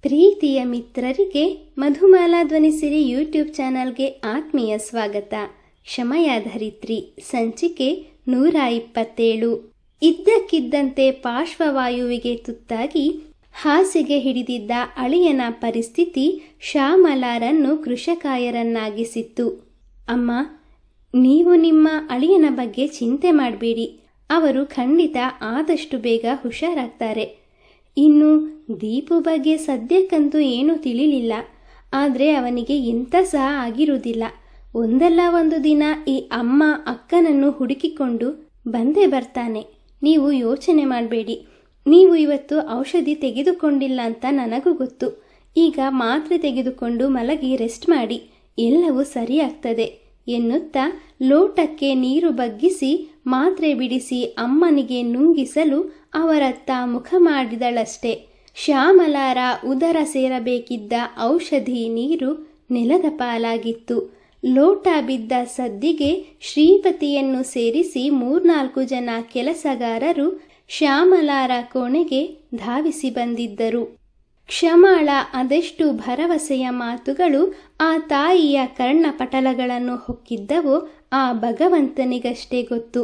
ಪ್ರೀತಿಯ ಮಿತ್ರರಿಗೆ ಮಧುಮಾಲಾ ಧ್ವನಿಸಿರಿ ಯೂಟ್ಯೂಬ್ ಚಾನಲ್ಗೆ ಆತ್ಮೀಯ ಸ್ವಾಗತ. ಕ್ಷಮಯಾಧರಿತ್ರಿ ಸಂಚಿಕೆ 127. ಇದ್ದಕ್ಕಿದ್ದಂತೆ ಪಾರ್ಶ್ವವಾಯುವಿಗೆ ತುತ್ತಾಗಿ ಹಾಸಿಗೆ ಹಿಡಿದಿದ್ದ ಅಳಿಯನ ಪರಿಸ್ಥಿತಿ ಶ್ಯಾಮಲಾರನ್ನು ಕೃಶಕಾಯರನ್ನಾಗಿಸಿತ್ತು. ಅಮ್ಮ, ನೀವು ನಿಮ್ಮ ಅಳಿಯನ ಬಗ್ಗೆ ಚಿಂತೆ ಮಾಡಬೇಡಿ. ಅವರು ಖಂಡಿತ ಆದಷ್ಟು ಬೇಗ ಹುಷಾರಾಗ್ತಾರೆ. ಇನ್ನು ದೀಪು ಬಗ್ಗೆ ಸದ್ಯಕ್ಕಂತೂ ಏನೂ ತಿಳಿಲಿಲ್ಲ. ಆದರೆ ಅವನಿಗೆ ಎಂಥ ಸಹ ಆಗಿರುವುದಿಲ್ಲ. ಒಂದಲ್ಲ ಒಂದು ದಿನ ಈ ಅಮ್ಮ ಅಕ್ಕನನ್ನು ಹುಡುಕಿಕೊಂಡು ಬಂದೇ ಬರ್ತಾನೆ. ನೀವು ಯೋಚನೆ ಮಾಡಬೇಡಿ. ನೀವು ಇವತ್ತು ಔಷಧಿ ತೆಗೆದುಕೊಂಡಿಲ್ಲ ಅಂತ ನನಗೂ ಗೊತ್ತು. ಈಗ ಮಾತ್ರೆ ತೆಗೆದುಕೊಂಡು ಮಲಗಿ ರೆಸ್ಟ್ ಮಾಡಿ, ಎಲ್ಲವೂ ಸರಿಯಾಗ್ತದೆ ಎನ್ನುತ್ತಾ ಲೋಟಕ್ಕೆ ನೀರು ಬಗ್ಗಿಸಿ ಮಾತ್ರೆ ಬಿಡಿಸಿ ಅಮ್ಮನಿಗೆ ನುಂಗಿಸಲು ಅವರತ್ತ ಮುಖ ಮಾಡಿದಳಷ್ಟೆ. ಶ್ಯಾಮಲಾರ ಉದರ ಸೇರಬೇಕಿದ್ದ ಔಷಧಿ ನೀರು ನೆಲದ ಪಾಲಾಗಿತ್ತು. ಲೋಟ ಬಿದ್ದ ಸದ್ದಿಗೆ ಶ್ರೀಪತಿಯನ್ನು ಸೇರಿಸಿ 3-4 ಜನ ಕೆಲಸಗಾರರು ಶ್ಯಾಮಲಾರ ಕೋಣೆಗೆ ಧಾವಿಸಿ ಬಂದಿದ್ದರು. ಕ್ಷಮಾಳ ಅದೆಷ್ಟು ಭರವಸೆಯ ಮಾತುಗಳು ಆ ತಾಯಿಯ ಕರ್ಣಪಟಲಗಳನ್ನು ಹೊಕ್ಕಿದ್ದವೋ ಆ ಭಗವಂತನಿಗಷ್ಟೇ ಗೊತ್ತು.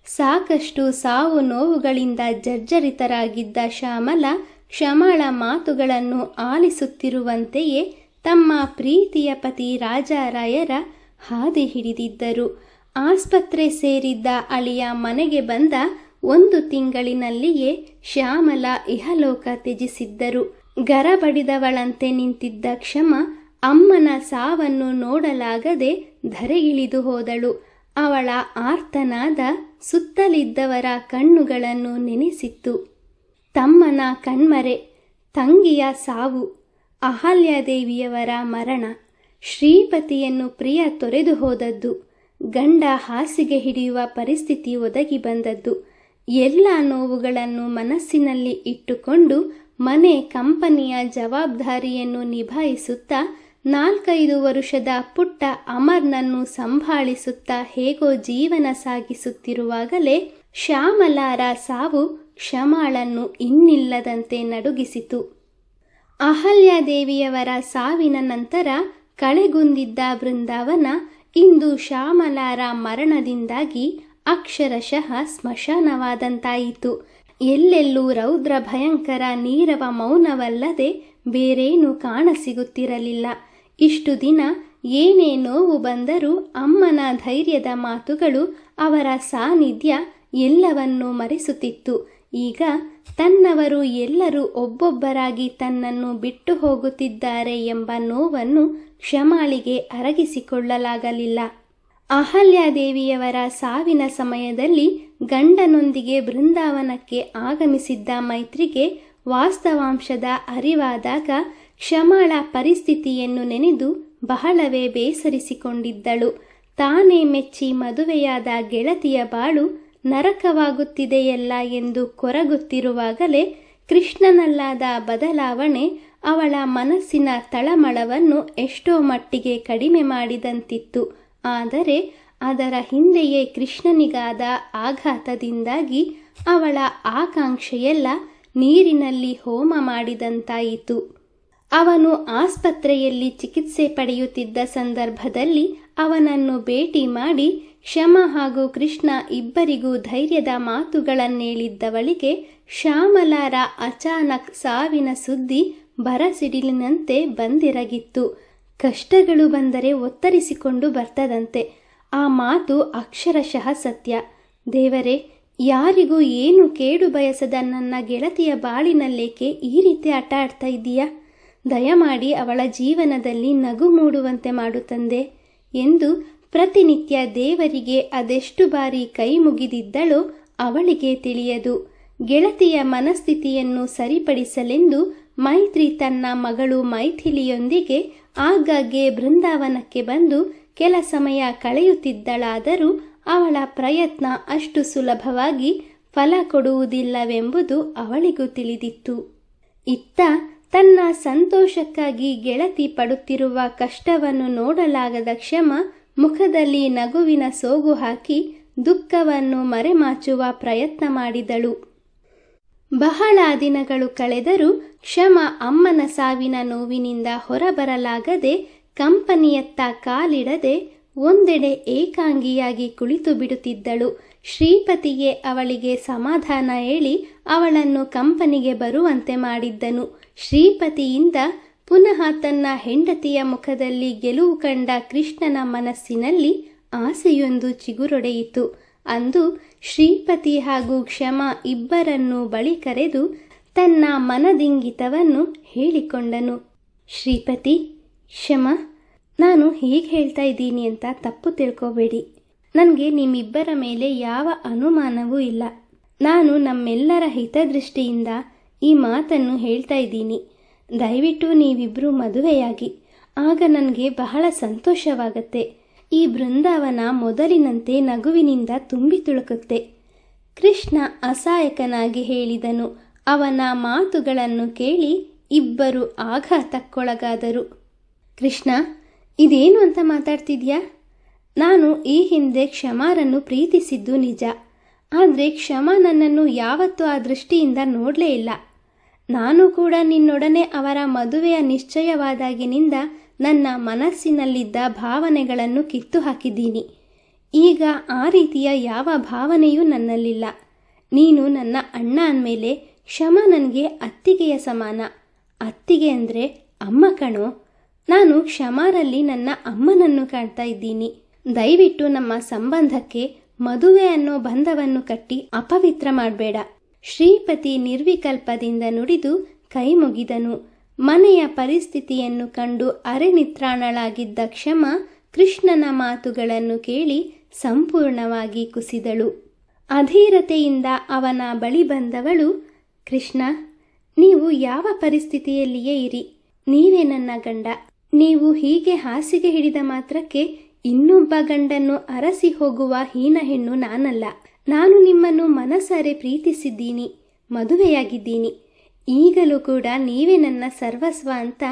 ಸಾಕಷ್ಟು ಸಾವು ನೋವುಗಳಿಂದ ಜರ್ಜರಿತರಾಗಿದ್ದ ಶ್ಯಾಮಲ ಕ್ಷಮಾಳ ಮಾತುಗಳನ್ನು ಆಲಿಸುತ್ತಿರುವಂತೆಯೇ ತಮ್ಮ ಪ್ರೀತಿಯ ಪತಿ ರಾಜಾರಾಯರ ಹಾದಿ ಹಿಡಿದಿದ್ದರು. ಆಸ್ಪತ್ರೆ ಸೇರಿದ್ದ ಅಳಿಯ ಮನೆಗೆ ಬಂದ 1 ತಿಂಗಳಿನಲ್ಲಿಯೇ ಶ್ಯಾಮಲ ಇಹಲೋಕ ತ್ಯಜಿಸಿದ್ದರು. ಗರಬಡಿದವಳಂತೆ ನಿಂತಿದ್ದ ಕ್ಷಮ ಅಮ್ಮನ ಸಾವನ್ನು ನೋಡಲಾಗದೆ ಧರೆಗಿಳಿದು ಹೋದಳು. ಅವಳ ಆರ್ತನಾದ ಸುತ್ತಲಿದ್ದವರ ಕಣ್ಣುಗಳನ್ನು ನೆನೆಸಿತ್ತು. ತಮ್ಮನ ಕಣ್ಮರೆ, ತಂಗಿಯ ಸಾವು, ಅಹಲ್ಯಾದೇವಿಯವರ ಮರಣ, ಶ್ರೀಪತಿಯನ್ನು ಪ್ರಿಯ ತೊರೆದು ಹೋದದ್ದು, ಗಂಡ ಹಾಸಿಗೆ ಹಿಡಿಯುವ ಪರಿಸ್ಥಿತಿ ಒದಗಿ ಬಂದದ್ದು, ಎಲ್ಲ ನೋವುಗಳನ್ನು ಮನಸ್ಸಿನಲ್ಲಿ ಇಟ್ಟುಕೊಂಡು ಮನೆ ಕಂಪನಿಯ ಜವಾಬ್ದಾರಿಯನ್ನು ನಿಭಾಯಿಸುತ್ತಾ 4-5 ವರ್ಷದ ಪುಟ್ಟ ಅಮರ್ನನ್ನು ಸಂಭಾಳಿಸುತ್ತಾ ಹೇಗೋ ಜೀವನ ಸಾಗಿಸುತ್ತಿರುವಾಗಲೇ ಶ್ಯಾಮಲಾರ ಸಾವು ಕ್ಷಮಾಳನ್ನು ಇನ್ನಿಲ್ಲದಂತೆ ನಡುಗಿಸಿತು. ಅಹಲ್ಯಾದೇವಿಯವರ ಸಾವಿನ ನಂತರ ಕಳೆಗುಂದಿದ್ದ ಬೃಂದಾವನ ಇಂದು ಶ್ಯಾಮಲಾರ ಮರಣದಿಂದಾಗಿ ಅಕ್ಷರಶಃ ಸ್ಮಶಾನವಾದಂತಾಯಿತು. ಎಲ್ಲೆಲ್ಲೂ ರೌದ್ರ ಭಯಂಕರ ನೀರವ ಮೌನವಲ್ಲದೆ ಬೇರೇನೂ ಕಾಣಸಿಗುತ್ತಿರಲಿಲ್ಲ. ಇಷ್ಟು ದಿನ ಏನೇ ನೋವು ಬಂದರೂ ಅಮ್ಮನ ಧೈರ್ಯದ ಮಾತುಗಳು, ಅವರ ಸಾನ್ನಿಧ್ಯ ಎಲ್ಲವನ್ನೂ ಮರೆಸುತ್ತಿತ್ತು. ಈಗ ತನ್ನವರು ಎಲ್ಲರೂ ಒಬ್ಬೊಬ್ಬರಾಗಿ ತನ್ನನ್ನು ಬಿಟ್ಟು ಹೋಗುತ್ತಿದ್ದಾರೆ ಎಂಬ ನೋವನ್ನು ಕ್ಷಮಾಳಿಗೆ ಅರಗಿಸಿಕೊಳ್ಳಲಾಗಲಿಲ್ಲ. ಅಹಲ್ಯಾದೇವಿಯವರ ಸಾವಿನ ಸಮಯದಲ್ಲಿ ಗಂಡನೊಂದಿಗೆ ಬೃಂದಾವನಕ್ಕೆ ಆಗಮಿಸಿದ್ದ ಮೈತ್ರಿಗೆ ವಾಸ್ತವಾಂಶದ ಅರಿವಾದಾಗ ಕ್ಷಮಾಳ ಪರಿಸ್ಥಿತಿಯನ್ನು ನೆನೆದು ಬಹಳವೇ ಬೇಸರಿಸಿಕೊಂಡಿದ್ದಳು. ತಾನೇ ಮೆಚ್ಚಿ ಮದುವೆಯಾದ ಗೆಳತಿಯ ಬಾಳು ನರಕವಾಗುತ್ತಿದೆಯಲ್ಲ ಎಂದು ಕೊರಗುತ್ತಿರುವಾಗಲೇ ಕೃಷ್ಣನಲ್ಲಾದ ಬದಲಾವಣೆ ಅವಳ ಮನಸ್ಸಿನ ತಳಮಳವನ್ನು ಎಷ್ಟೋ ಮಟ್ಟಿಗೆ ಕಡಿಮೆ ಮಾಡಿದಂತಿತ್ತು. ಆದರೆ ಅದರ ಹಿಂದೆಯೇ ಕೃಷ್ಣನಿಗಾದ ಆಘಾತದಿಂದಾಗಿ ಅವಳ ಆಕಾಂಕ್ಷೆಯೆಲ್ಲ ನೀರಿನಲ್ಲಿ ಹೋಮ ಮಾಡಿದಂತಾಯಿತು. ಅವನು ಆಸ್ಪತ್ರೆಯಲ್ಲಿ ಚಿಕಿತ್ಸೆ ಪಡೆಯುತ್ತಿದ್ದ ಸಂದರ್ಭದಲ್ಲಿ ಅವನನ್ನು ಭೇಟಿ ಮಾಡಿ ಕ್ಷಮ ಹಾಗೂ ಕೃಷ್ಣ ಇಬ್ಬರಿಗೂ ಧೈರ್ಯದ ಮಾತುಗಳನ್ನೇಳಿದ್ದವಳಿಗೆ ಶ್ಯಾಮಲಾರ ಅಚಾನಕ್ ಸಾವಿನ ಸುದ್ದಿ ಬರಸಿಡಿಲಿನಂತೆ ಬಂದಿರಗಿತ್ತು. ಕಷ್ಟಗಳು ಬಂದರೆ ಒತ್ತರಿಸಿಕೊಂಡು ಬರ್ತದಂತೆ. ಆ ಮಾತು ಅಕ್ಷರಶಃ ಸತ್ಯ. ದೇವರೇ, ಯಾರಿಗೂ ಏನು ಕೇಡು ಬಯಸದ ನನ್ನ ಗೆಳತಿಯ ಬಾಳಿನಲ್ಲೇಕೆ ಈ ರೀತಿ ಆಟ ಆಡ್ತಾ ಇದ್ದೀಯಾ? ದಯಮಾಡಿ ಅವಳ ಜೀವನದಲ್ಲಿ ನಗು ಮೂಡುವಂತೆ ಮಾಡು ತಂದೆ ಎಂದು ಪ್ರತಿನಿತ್ಯ ದೇವರಿಗೆ ಅದೆಷ್ಟು ಬಾರಿ ಕೈ ಮುಗಿದಿದ್ದಳೋ ಅವಳಿಗೆ ತಿಳಿಯದು. ಗೆಳತಿಯ ಮನಸ್ಥಿತಿಯನ್ನು ಸರಿಪಡಿಸಲೆಂದು ಮೈತ್ರಿ ತನ್ನ ಮಗಳು ಮೈಥಿಲಿಯೊಂದಿಗೆ ಆಗಾಗ್ಗೆ ಬೃಂದಾವನಕ್ಕೆ ಬಂದು ಕೆಲ ಸಮಯ ಕಳೆಯುತ್ತಿದ್ದಳಾದರೂ ಅವಳ ಪ್ರಯತ್ನ ಅಷ್ಟು ಸುಲಭವಾಗಿ ಫಲ ಕೊಡುವುದಿಲ್ಲವೆಂಬುದು ಅವಳಿಗೂ ತಿಳಿದಿತ್ತು. ಇತ್ತ ತನ್ನ ಸಂತೋಷಕ್ಕಾಗಿ ಗೆಳತಿ ಪಡುತ್ತಿರುವ ಕಷ್ಟವನ್ನು ನೋಡಲಾಗದ ಕ್ಷಮ ಮುಖದಲ್ಲಿ ನಗುವಿನ ಸೋಗು ಹಾಕಿ ದುಃಖವನ್ನು ಮರೆಮಾಚುವ ಪ್ರಯತ್ನ ಮಾಡಿದಳು. ಬಹಳ ದಿನಗಳು ಕಳೆದರೂ ಕ್ಷಮ ಅಮ್ಮನ ಸಾವಿನ ನೋವಿನಿಂದ ಹೊರಬರಲಾಗದೆ ಕಂಪನಿಯತ್ತ ಕಾಲಿಡದೆ ಒಂದೆಡೆ ಏಕಾಂಗಿಯಾಗಿ ಕುಳಿತು ಬಿಡುತ್ತಿದ್ದಳು. ಶ್ರೀಪತಿಯೇ ಅವಳಿಗೆ ಸಮಾಧಾನ ಹೇಳಿ ಅವಳನ್ನು ಕಂಪನಿಗೆ ಬರುವಂತೆ ಮಾಡಿದ್ದನು. ಶ್ರೀಪತಿಯಿಂದ ಪುನಃ ತನ್ನ ಹೆಂಡತಿಯ ಮುಖದಲ್ಲಿ ಗೆಲುವು ಕಂಡ ಕೃಷ್ಣನ ಮನಸ್ಸಿನಲ್ಲಿ ಆಸೆಯೊಂದು ಚಿಗುರೊಡೆಯಿತು. ಅಂದು ಶ್ರೀಪತಿ ಹಾಗೂ ಕ್ಷಮ ಇಬ್ಬರನ್ನೂ ಬಳಿ ಕರೆದು ತನ್ನ ಮನದಿಂಗಿತವನ್ನು ಹೇಳಿಕೊಂಡನು. ಶ್ರೀಪತಿ, ಕ್ಷಮ, ನಾನು ಹೀಗೆ ಹೇಳ್ತಾ ಇದ್ದೀನಿ ಅಂತ ತಪ್ಪು ತಿಳ್ಕೋಬೇಡಿ. ನನಗೆ ನಿಮ್ಮಿಬ್ಬರ ಮೇಲೆ ಯಾವ ಅನುಮಾನವೂ ಇಲ್ಲ. ನಾನು ನಮ್ಮೆಲ್ಲರ ಹಿತದೃಷ್ಟಿಯಿಂದ ಈ ಮಾತನ್ನು ಹೇಳ್ತಾ ಇದ್ದೀನಿ. ದಯವಿಟ್ಟು ನೀವಿಬ್ಬರು ಮದುವೆಯಾಗಿ, ಆಗ ನನಗೆ ಬಹಳ ಸಂತೋಷವಾಗತ್ತೆ. ಈ ಬೃಂದಾವನ ಮೊದಲಿನಂತೆ ನಗುವಿನಿಂದ ತುಂಬಿ ತುಳುಕುತ್ತೆ. ಕೃಷ್ಣ ಅಸಹಾಯಕನಾಗಿ ಹೇಳಿದನು. ಅವನ ಮಾತುಗಳನ್ನು ಕೇಳಿ ಇಬ್ಬರು ಆಘಾತಕ್ಕೊಳಗಾದರು. ಕೃಷ್ಣ, ಇದೇನು ಅಂತ ಮಾತಾಡ್ತಿದ್ಯಾ? ನಾನು ಈ ಹಿಂದೆ ಕ್ಷಮಾರನ್ನು ಪ್ರೀತಿಸಿದ್ದು ನಿಜ. ಆದರೆ ಕ್ಷಮ ನನ್ನನ್ನು ಯಾವತ್ತೂ ಆ ದೃಷ್ಟಿಯಿಂದ ನೋಡಲೇ ಇಲ್ಲ. ನಾನು ಕೂಡ ನಿನ್ನೊಡನೆ ಅವರ ಮದುವೆಯ ನಿಶ್ಚಯವಾದಾಗಿನಿಂದ ನನ್ನ ಮನಸ್ಸಿನಲ್ಲಿದ್ದ ಭಾವನೆಗಳನ್ನು ಕಿತ್ತು ಹಾಕಿದ್ದೀನಿ. ಈಗ ಆ ರೀತಿಯ ಯಾವ ಭಾವನೆಯೂ ನನ್ನಲ್ಲಿಲ್ಲ. ನೀನು ನನ್ನ ಅಣ್ಣ ಅಂದಮೇಲೆ ಕ್ಷಮ ನನಗೆ ಅತ್ತಿಗೆಯ ಸಮಾನ. ಅತ್ತಿಗೆ ಅಂದರೆ ಅಮ್ಮ ಕಣೋ. ನಾನು ಕ್ಷಮಾರಲ್ಲಿ ನನ್ನ ಅಮ್ಮನನ್ನು ಕಾಣ್ತಾ ಇದ್ದೀನಿ. ದಯವಿಟ್ಟು ನಮ್ಮ ಸಂಬಂಧಕ್ಕೆ ಮದುವೆ ಅನ್ನೋ ಬಂಧವನ್ನು ಕಟ್ಟಿ ಅಪವಿತ್ರ ಮಾಡಬೇಡ. ಶ್ರೀಪತಿ ನಿರ್ವಿಕಲ್ಪದಿಂದ ನುಡಿದು ಕೈ ಮುಗಿದನು. ಮನೆಯ ಪರಿಸ್ಥಿತಿಯನ್ನು ಕಂಡು ಅರೆನಿತ್ರಾಣಳಾಗಿದ್ದ ಕ್ಷಮ ಕೃಷ್ಣನ ಮಾತುಗಳನ್ನು ಕೇಳಿ ಸಂಪೂರ್ಣವಾಗಿ ಕುಸಿದಳು. ಅಧೀರತೆಯಿಂದ ಅವನ ಬಳಿ ಬಂದವಳು, ಕೃಷ್ಣ, ನೀವು ಯಾವ ಪರಿಸ್ಥಿತಿಯಲ್ಲಿಯೇ ಇರಿ, ನೀವೇ ನನ್ನ ಗಂಡ. ನೀವು ಹೀಗೆ ಹಾಸಿಗೆ ಹಿಡಿದ ಮಾತ್ರಕ್ಕೆ ಇನ್ನೊಬ್ಬ ಗಂಡನ್ನು ಅರಸಿ ಹೋಗುವ ಹೀನ ಹೆಣ್ಣು ನಾನಲ್ಲ. ನಾನು ನಿಮ್ಮನ್ನು ಮನಸಾರೆ ಪ್ರೀತಿಸಿದ್ದೀನಿ, ಮದುವೆಯಾಗಿದ್ದೀನಿ. ಈಗಲೂ ಕೂಡ ನೀವೇ ನನ್ನ ಸರ್ವಸ್ವ ಅಂತ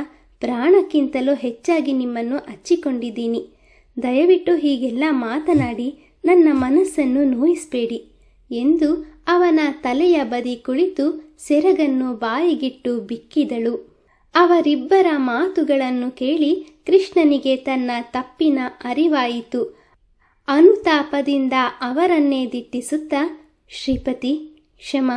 ಪ್ರಾಣಕ್ಕಿಂತಲೂ ಹೆಚ್ಚಾಗಿ ನಿಮ್ಮನ್ನು ಹಚ್ಚಿಕೊಂಡಿದ್ದೀನಿ. ದಯವಿಟ್ಟು ಹೀಗೆಲ್ಲ ಮಾತನಾಡಿ ನನ್ನ ಮನಸ್ಸನ್ನು ನೋಯಿಸಬೇಡಿ ಎಂದು ಅವನ ತಲೆಯ ಬದಿ ಕುಳಿತು ಸೆರಗನ್ನು ಬಾಯಿಗಿಟ್ಟು ಬಿಕ್ಕಿದಳು. ಅವರಿಬ್ಬರ ಮಾತುಗಳನ್ನು ಕೇಳಿ ಕೃಷ್ಣನಿಗೆ ತನ್ನ ತಪ್ಪಿನ ಅರಿವಾಯಿತು. ಅನುತಾಪದಿಂದ ಅವರನ್ನೇ ದಿಟ್ಟಿಸುತ್ತಾ, ಶ್ರೀಪತಿ, ಕ್ಷಮ,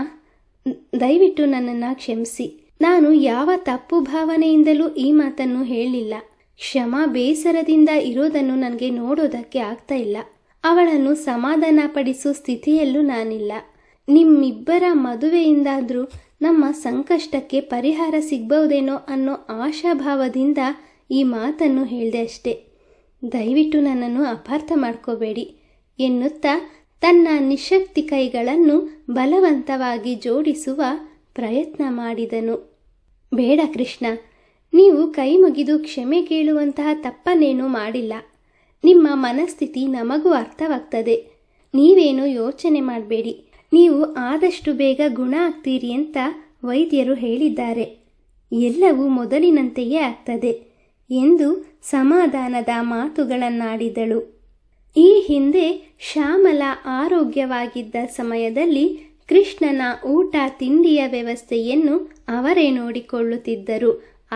ದಯವಿಟ್ಟು ನನ್ನನ್ನು ಕ್ಷಮಿಸಿ. ನಾನು ಯಾವ ತಪ್ಪು ಭಾವನೆಯಿಂದಲೂ ಈ ಮಾತನ್ನು ಹೇಳಿಲ್ಲ. ಕ್ಷಮ ಬೇಸರದಿಂದ ಇರೋದನ್ನು ನನಗೆ ನೋಡೋದಕ್ಕೆ ಆಗ್ತಾ ಇಲ್ಲ. ಅವಳನ್ನು ಸಮಾಧಾನ ಪಡಿಸೋ ಸ್ಥಿತಿಯಲ್ಲೂ ನಾನಿಲ್ಲ. ನಿಮ್ಮಿಬ್ಬರ ಮದುವೆಯಿಂದಾದರೂ ನಮ್ಮ ಸಂಕಷ್ಟಕ್ಕೆ ಪರಿಹಾರ ಸಿಗ್ಬಹುದೇನೋ ಅನ್ನೋ ಆಶಾಭಾವದಿಂದ ಈ ಮಾತನ್ನು ಹೇಳಿದೆ ಅಷ್ಟೆ. ದಯವಿಟ್ಟು ನನ್ನನ್ನು ಅಪಾರ್ಥ ಮಾಡ್ಕೋಬೇಡಿ ಎನ್ನುತ್ತಾ ತನ್ನ ನಿಶಕ್ತಿ ಕೈಗಳನ್ನು ಬಲವಂತವಾಗಿ ಜೋಡಿಸುವ ಪ್ರಯತ್ನ ಮಾಡಿದನು. ಬೇಡ ಕೃಷ್ಣ, ನೀವು ಕೈ ಮುಗಿದು ಕ್ಷಮೆ ಕೇಳುವಂತಹ ತಪ್ಪನ್ನೇನೂ ಮಾಡಿಲ್ಲ. ನಿಮ್ಮ ಮನಸ್ಥಿತಿ ನಮಗೂ ಅರ್ಥವಾಗ್ತದೆ. ನೀವೇನು ಯೋಚನೆ ಮಾಡಬೇಡಿ. ನೀವು ಆದಷ್ಟು ಬೇಗ ಗುಣ ಆಗ್ತೀರಿ ಅಂತ ವೈದ್ಯರು ಹೇಳಿದ್ದಾರೆ. ಎಲ್ಲವೂ ಮೊದಲಿನಂತೆಯೇ ಆಗ್ತದೆ ಎಂದು ಸಮಾಧಾನದ ಮಾತುಗಳನ್ನಾಡಿದಳು. ಈ ಹಿಂದೆ ಶ್ಯಾಮಲ ಆರೋಗ್ಯವಾಗಿದ್ದ ಸಮಯದಲ್ಲಿ ಕೃಷ್ಣನ ಊಟ ತಿಂಡಿಯ ವ್ಯವಸ್ಥೆಯನ್ನು ಅವರೇ ನೋಡಿಕೊಳ್ಳುತ್ತಿದ್ದರು.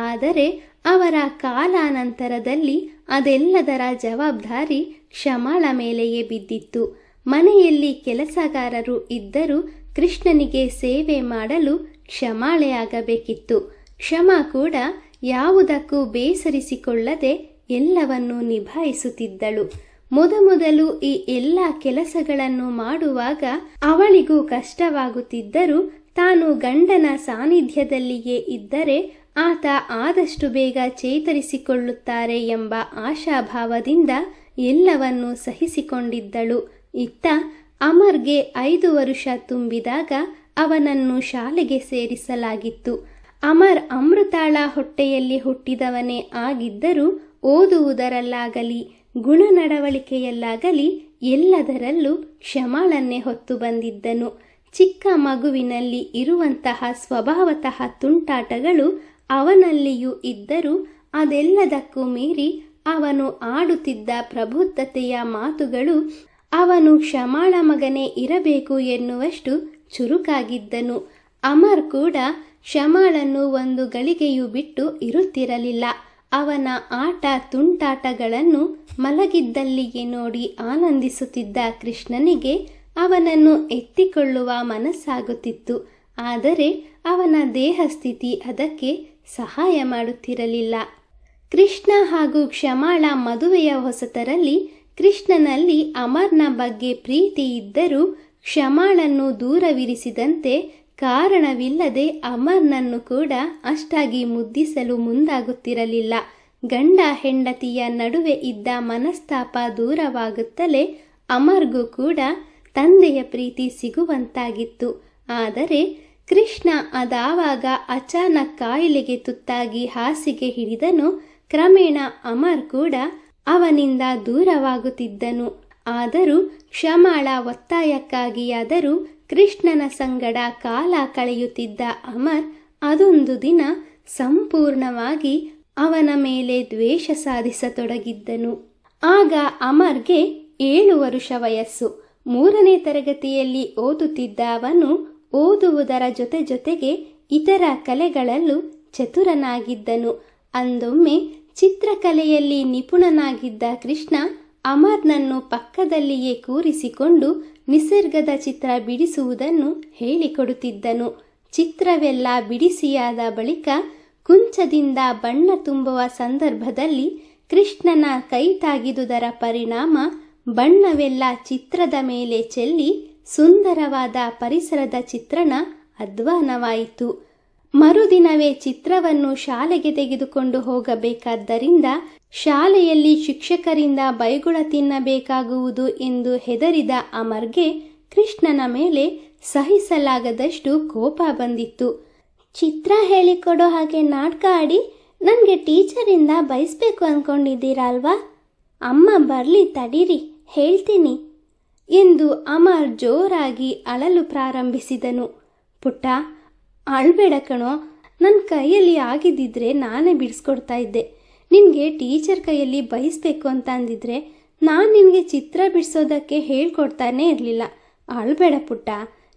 ಆದರೆ ಅವರ ಕಾಲಾನಂತರದಲ್ಲಿ ಅದೆಲ್ಲದರ ಜವಾಬ್ದಾರಿ ಕ್ಷಮಾಳ ಮೇಲೆಯೇ ಬಿದ್ದಿತ್ತು. ಮನೆಯಲ್ಲಿ ಕೆಲಸಗಾರರು ಇದ್ದರೂ ಕೃಷ್ಣನಿಗೆ ಸೇವೆ ಮಾಡಲು ಕ್ಷಮಾಳೆಯಾಗಬೇಕಿತ್ತು. ಕ್ಷಮ ಕೂಡ ಯಾವುದಕ್ಕೂ ಬೇಸರಿಸಿಕೊಳ್ಳದೆ ಎಲ್ಲವನ್ನೂ ನಿಭಾಯಿಸುತ್ತಿದ್ದಳು. ಮೊದಮೊದಲು ಈ ಎಲ್ಲ ಕೆಲಸಗಳನ್ನು ಮಾಡುವಾಗ ಅವಳಿಗೂ ಕಷ್ಟವಾಗುತ್ತಿದ್ದರೂ ತಾನು ಗಂಡನ ಸಾನ್ನಿಧ್ಯದಲ್ಲಿಯೇ ಇದ್ದರೆ ಆತ ಆದಷ್ಟು ಬೇಗ ಚೇತರಿಸಿಕೊಳ್ಳುತ್ತಾರೆ ಎಂಬ ಆಶಾಭಾವದಿಂದ ಎಲ್ಲವನ್ನೂ ಸಹಿಸಿಕೊಂಡಿದ್ದಳು. ಇತ್ತ ಅಮರ್ಗೆ 5 ವರ್ಷ ತುಂಬಿದಾಗ ಅವನನ್ನು ಶಾಲೆಗೆ ಸೇರಿಸಲಾಗಿತ್ತು. ಅಮರ್ ಅಮೃತಾಳ ಹೊಟ್ಟೆಯಲ್ಲಿ ಹುಟ್ಟಿದವನೇ ಆಗಿದ್ದರೂ ಓದುವುದರಲ್ಲಾಗಲಿ ಗುಣನಡವಳಿಕೆಯಲ್ಲಾಗಲಿ ಎಲ್ಲದರಲ್ಲೂ ಕ್ಷಮಾಳನ್ನೇ ಹೊತ್ತು ಬಂದಿದ್ದನು. ಚಿಕ್ಕ ಮಗುವಿನಲ್ಲಿ ಇರುವಂತಹ ಸ್ವಭಾವತಃ ತುಂಟಾಟಗಳು ಅವನಲ್ಲಿಯೂ ಇದ್ದರೂ ಅದೆಲ್ಲದಕ್ಕೂ ಮೀರಿ ಅವನು ಆಡುತ್ತಿದ್ದ ಪ್ರಬುದ್ಧತೆಯ ಮಾತುಗಳು ಅವನು ಕ್ಷಮಾಳ ಮಗನೇ ಇರಬೇಕು ಎನ್ನುವಷ್ಟು ಚುರುಕಾಗಿದ್ದನು. ಅಮರ್ ಕೂಡ ಕ್ಷಮಾಳನ್ನು ಒಂದು ಗಳಿಗೆಯೂ ಬಿಟ್ಟು ಇರುತ್ತಿರಲಿಲ್ಲ. ಅವನ ಆಟ ತುಂಟಾಟಗಳನ್ನು ಮಲಗಿದ್ದಲ್ಲಿಯೇ ನೋಡಿ ಆನಂದಿಸುತ್ತಿದ್ದ ಕೃಷ್ಣನಿಗೆ ಅವನನ್ನು ಎತ್ತಿಕೊಳ್ಳುವ ಮನಸ್ಸಾಗುತ್ತಿತ್ತು. ಆದರೆ ಅವನ ದೇಹಸ್ಥಿತಿ ಅದಕ್ಕೆ ಸಹಾಯ ಮಾಡುತ್ತಿರಲಿಲ್ಲ. ಕೃಷ್ಣ ಹಾಗೂ ಕ್ಷಮಾಳ ಮದುವೆಯ ಹೊಸತರಲ್ಲಿ ಕೃಷ್ಣನಲ್ಲಿ ಅಮರ್ನ ಬಗ್ಗೆ ಪ್ರೀತಿ ಇದ್ದರೂ ಕ್ಷಮಾಳನ್ನು ದೂರವಿರಿಸಿದಂತೆ ಕಾರಣವಿಲ್ಲದೆ ಅಮರ್ನನ್ನು ಕೂಡ ಅಷ್ಟಾಗಿ ಮುದ್ದಿಸಲು ಮುಂದಾಗುತ್ತಿರಲಿಲ್ಲ. ಗಂಡ ಹೆಂಡತಿಯ ನಡುವೆ ಇದ್ದ ಮನಸ್ತಾಪ ದೂರವಾಗುತ್ತಲೇ ಅಮರ್ಗೂ ಕೂಡ ತಂದೆಯ ಪ್ರೀತಿ ಸಿಗುವಂತಾಗಿತ್ತು. ಆದರೆ ಕೃಷ್ಣ ಅದಾವಾಗ ಅಚಾನಕ್ ಕಾಯಿಲೆಗೆ ತುತ್ತಾಗಿ ಹಾಸಿಗೆ ಹಿಡಿದನು. ಕ್ರಮೇಣ ಅಮರ್ ಕೂಡ ಅವನಿಂದ ದೂರವಾಗುತ್ತಿದ್ದನು. ಆದರೂ ಕ್ಷಮಾಳ ಒತ್ತಾಯಕ್ಕಾಗಿಯಾದರೂ ಕೃಷ್ಣನ ಸಂಗಡ ಕಾಲ ಕಳೆಯುತ್ತಿದ್ದ ಅಮರ್ ಅದೊಂದು ದಿನ ಸಂಪೂರ್ಣವಾಗಿ ಅವನ ಮೇಲೆ ದ್ವೇಷ ಸಾಧಿಸತೊಡಗಿದ್ದನು. ಆಗ ಅಮರ್ಗೆ 7 ವರ್ಷ ವಯಸ್ಸು. 3ನೇ ತರಗತಿಯಲ್ಲಿ ಓದುತ್ತಿದ್ದ ಅವನು ಓದುವುದರ ಜೊತೆಗೆ ಇತರ ಕಲೆಗಳಲ್ಲೂ ಚತುರನಾಗಿದ್ದನು. ಅಂದೊಮ್ಮೆ ಚಿತ್ರಕಲೆಯಲ್ಲಿ ನಿಪುಣನಾಗಿದ್ದ ಕೃಷ್ಣ ಅಮರ್ನನ್ನು ಪಕ್ಕದಲ್ಲಿಯೇ ಕೂರಿಸಿಕೊಂಡು ನಿಸರ್ಗದ ಚಿತ್ರ ಬಿಡಿಸುವುದನ್ನು ಹೇಳಿಕೊಡುತ್ತಿದ್ದನು. ಚಿತ್ರವೆಲ್ಲ ಬಿಡಿಸಿಯಾದ ಬಳಿಕ ಕುಂಚದಿಂದ ಬಣ್ಣ ತುಂಬುವ ಸಂದರ್ಭದಲ್ಲಿ ಕೃಷ್ಣನ ಕೈ ತಾಗಿದುದರ ಪರಿಣಾಮ ಬಣ್ಣವೆಲ್ಲ ಚಿತ್ರದ ಮೇಲೆ ಚೆಲ್ಲಿ ಸುಂದರವಾದ ಪರಿಸರದ ಚಿತ್ರಣ ಅಧ್ವಾನವಾಯಿತು. ಮರುದಿನವೇ ಚಿತ್ರವನ್ನು ಶಾಲೆಗೆ ತೆಗೆದುಕೊಂಡು ಹೋಗಬೇಕಾದ್ದರಿಂದ ಶಾಲೆಯಲ್ಲಿ ಶಿಕ್ಷಕರಿಂದ ಬೈಗುಳ ತಿನ್ನಬೇಕಾಗುವುದು ಎಂದು ಹೆದರಿದ ಅಮರ್ಗೆ ಕೃಷ್ಣನ ಮೇಲೆ ಸಹಿಸಲಾಗದಷ್ಟು ಕೋಪ ಬಂದಿತ್ತು. ಚಿತ್ರ ಹೇಳಿಕೊಡೋ ಹಾಗೆ ನಾಟಕ ಆಡಿ ನನಗೆ ಟೀಚರಿಂದ ಬಯಸ್ಬೇಕು ಅಂದ್ಕೊಂಡಿದ್ದೀರಾ ಅಲ್ವಾ? ಅಮ್ಮ ಬರಲಿ ತಡೀರಿ, ಹೇಳ್ತೀನಿ ಎಂದು ಅಮರ್ ಜೋರಾಗಿ ಅಳಲು ಪ್ರಾರಂಭಿಸಿದನು. ಪುಟ್ಟ, ಅಳ್ಬೇಡ ಕಣೋ, ನನ್ನ ಕೈಯಲ್ಲಿ ಆಗಿದ್ದಿದ್ರೆ ನಾನೇ ಬಿಡಿಸ್ಕೊಡ್ತಾ ಇದ್ದೆ. ನಿನಗೆ ಟೀಚರ್ ಕೈಯಲ್ಲಿ ಬಯಸ್ಬೇಕು ಅಂತ ಅಂದಿದ್ರೆ ನಾನು ನಿನಗೆ ಚಿತ್ರ ಬಿಡಿಸೋದಕ್ಕೆ ಹೇಳ್ಕೊಡ್ತಾನೇ ಇರಲಿಲ್ಲ. ಅಳ್ಬೇಡ ಪುಟ್ಟ,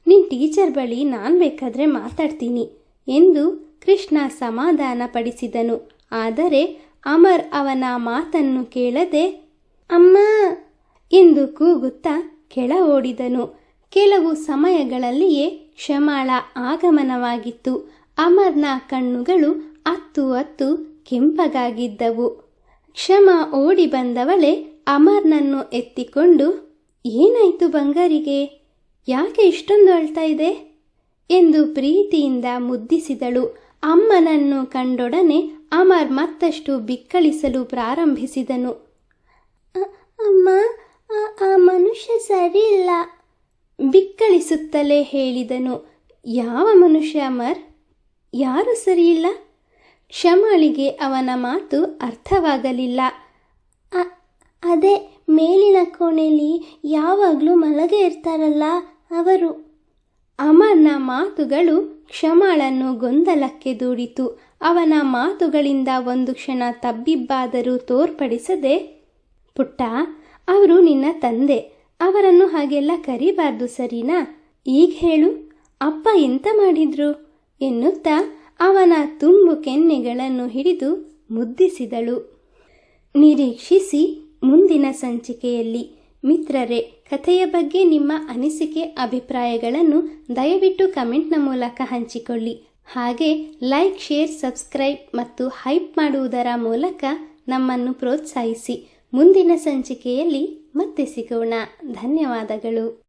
ನಿನ್ನ ಟೀಚರ್ ಬಳಿ ನಾನು ಬೇಕಾದರೆ ಮಾತಾಡ್ತೀನಿ ಎಂದು ಕೃಷ್ಣ ಸಮಾಧಾನ ಪಡಿಸಿದನು. ಆದರೆ ಅಮರ್ ಅವನ ಮಾತನ್ನು ಕೇಳದೆ ಅಮ್ಮ ಎಂದು ಕೂಗುತ್ತಾ ಕೆಳ ಓಡಿದನು. ಕೆಲವು ಸಮಯಗಳಲ್ಲಿಯೇ ಕ್ಷಮಾಳ ಆಗಮನವಾಗಿತ್ತು. ಅಮರ್ನ ಕಣ್ಣುಗಳು ಅತ್ತು ಕೆಂಪಗಾಗಿದ್ದವು. ಕ್ಷಮ ಓಡಿ ಬಂದವಳೆ ಅಮರ್ನನ್ನು ಎತ್ತಿಕೊಂಡು, ಏನಾಯ್ತು ಬಂಗಾರಿಗೆ? ಯಾಕೆ ಇಷ್ಟೊಂದು ಅಳ್ತಾ ಇದೆ ಎಂದು ಪ್ರೀತಿಯಿಂದ ಮುದ್ದಿಸಿದಳು. ಅಮ್ಮನನ್ನು ಕಂಡೊಡನೆ ಅಮರ್ ಮತ್ತಷ್ಟು ಬಿಕ್ಕಳಿಸಲು ಪ್ರಾರಂಭಿಸಿದನು. ಅಮ್ಮ, ಆ ಮನುಷ್ಯ ಸರಿ ಇಲ್ಲ ಬಿಕ್ಕಳಿಸುತ್ತಲೇ ಹೇಳಿದನು. ಯಾವ ಮನುಷ್ಯ ಅಮರ್? ಯಾರು ಸರಿಯಿಲ್ಲ? ಕ್ಷಮಾಳಿಗೆ ಅವನ ಮಾತು ಅರ್ಥವಾಗಲಿಲ್ಲ. ಅದೇ ಮೇಲಿನ ಕೋಣೆಯಲ್ಲಿ ಯಾವಾಗಲೂ ಮಲಗೆ ಇರ್ತಾರಲ್ಲ ಅವರು. ಅಮರ್ನ ಮಾತುಗಳು ಕ್ಷಮಾಳನ್ನು ಗೊಂದಲಕ್ಕೆ ದೂಡಿತು. ಅವನ ಮಾತುಗಳಿಂದ ಒಂದು ಕ್ಷಣ ತಬ್ಬಿಬ್ಬಾದರೂ ತೋರ್ಪಡಿಸದೆ, ಪುಟ್ಟ, ಅವರು ನಿನ್ನ ತಂದೆ, ಅವರನ್ನು ಹಾಗೆಲ್ಲ ಕರಿಬಾರ್ದು ಸರಿನಾ? ಈಗ ಹೇಳು, ಅಪ್ಪ ಎಂತ ಮಾಡಿದ್ರು ಎನ್ನುತ್ತಾ ಅವನ ತುಂಬು ಕೆನ್ನೆಗಳನ್ನು ಹಿಡಿದು ಮುದ್ದಿಸಿದಳು. ನಿರೀಕ್ಷಿಸಿ ಮುಂದಿನ ಸಂಚಿಕೆಯಲ್ಲಿ. ಮಿತ್ರರೇ, ಕಥೆಯ ಬಗ್ಗೆ ನಿಮ್ಮ ಅನಿಸಿಕೆ ಅಭಿಪ್ರಾಯಗಳನ್ನು ದಯವಿಟ್ಟು ಕಮೆಂಟ್ನ ಮೂಲಕ ಹಂಚಿಕೊಳ್ಳಿ. ಹಾಗೆ ಲೈಕ್, ಶೇರ್, ಸಬ್ಸ್ಕ್ರೈಬ್ ಮತ್ತು ಹೈಪ್ ಮಾಡುವುದರ ಮೂಲಕ ನಮ್ಮನ್ನು ಪ್ರೋತ್ಸಾಹಿಸಿ. ಮುಂದಿನ ಸಂಚಿಕೆಯಲ್ಲಿ ಮತ್ತೆ ಸಿಗೋಣ. ಧನ್ಯವಾದಗಳು.